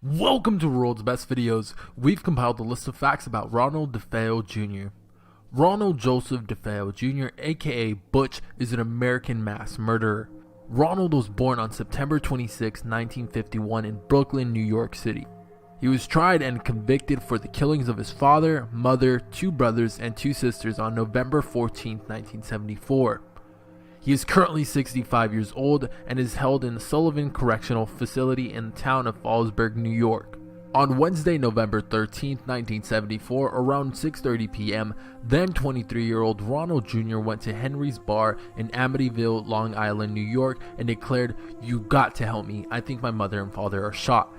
Welcome to World's Best Videos. We've compiled a list of facts about Ronald DeFeo Jr. Ronald Joseph DeFeo Jr., aka Butch, is an American mass murderer. Ronald was born on September 26, 1951 in Brooklyn, New York City. He was tried and convicted for the killings of his father, mother, two brothers, and two sisters on November 14, 1974. He is currently 65 years old and is held in the Sullivan Correctional Facility in the town of Fallsburg, New York. On Wednesday, November 13, 1974, around 6:30 p.m., then 23-year-old Ronald Jr. went to Henry's Bar in Amityville, Long Island, New York, and declared, "You got to help me. I think my mother and father are shot."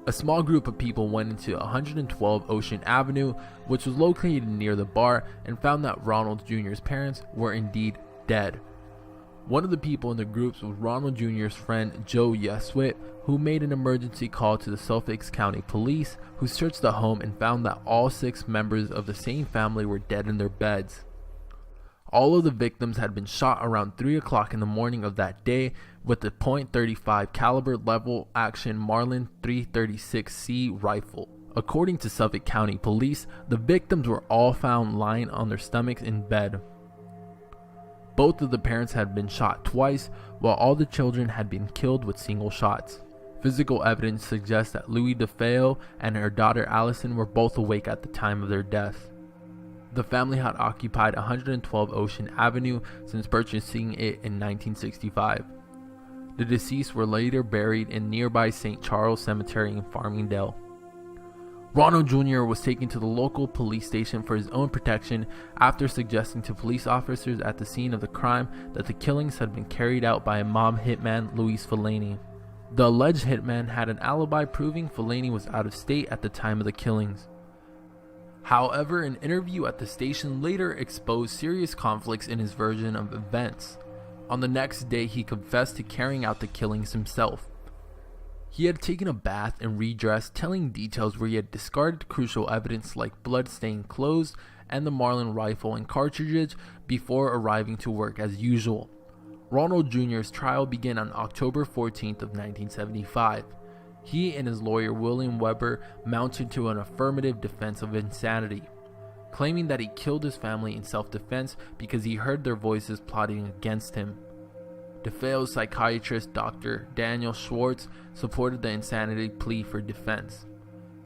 A small group of people went into 112 Ocean Avenue, which was located near the bar, and found that Ronald Jr.'s parents were indeed dead. One of the people in the groups was Ronald Jr.'s friend Joe Yeswit, who made an emergency call to the Suffolk County Police, who searched the home and found that all 6 members of the same family were dead in their beds. All of the victims had been shot around 3 o'clock in the morning of that day with the .35 caliber level action Marlin 336C rifle. According to Suffolk County Police, the victims were all found lying on their stomachs in bed. Both of the parents had been shot twice, while all the children had been killed with single shots. Physical evidence suggests that Louis DeFeo and her daughter Allison were both awake at the time of their death. The family had occupied 112 Ocean Avenue since purchasing it in 1965. The deceased were later buried in nearby St. Charles Cemetery in Farmingdale. Ronald Jr. was taken to the local police station for his own protection after suggesting to police officers at the scene of the crime that the killings had been carried out by a mob hitman, Luis Fellaini. The alleged hitman had an alibi proving Fellaini was out of state at the time of the killings. However, an interview at the station later exposed serious conflicts in his version of events. On the next day, he confessed to carrying out the killings himself. He had taken a bath and redressed, telling details where he had discarded crucial evidence like blood-stained clothes and the Marlin rifle and cartridges before arriving to work as usual. Ronald Jr.'s trial began on October 14th of 1975. He and his lawyer William Weber mounted to an affirmative defense of insanity, claiming that he killed his family in self-defense because he heard their voices plotting against him. DeFeo's psychiatrist, Dr. Daniel Schwartz, supported the insanity plea for defense,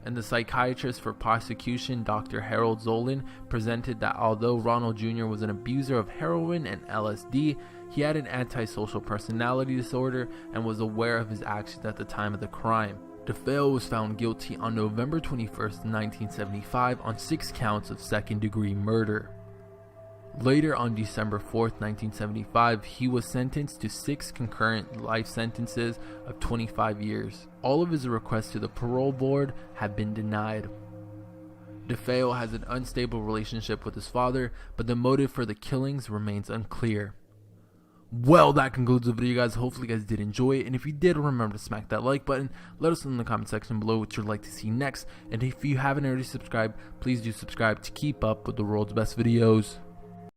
and the psychiatrist for prosecution, Dr. Harold Zolan, presented that although Ronald Jr. was an abuser of heroin and LSD, he had an antisocial personality disorder and was aware of his actions at the time of the crime. DeFeo was found guilty on November 21, 1975 on 6 counts of second-degree murder. Later on December 4, 1975, he was sentenced to 6 concurrent life sentences of 25 years. All of his requests to the parole board have been denied. DeFeo has an unstable relationship with his father, but the motive for the killings remains unclear. Well, that concludes the video, guys. Hopefully you guys did enjoy it, and if you did, remember to smack that like button. Let us know in the comment section below what you'd like to see next, and if you haven't already subscribed, please do subscribe to keep up with the world's best videos.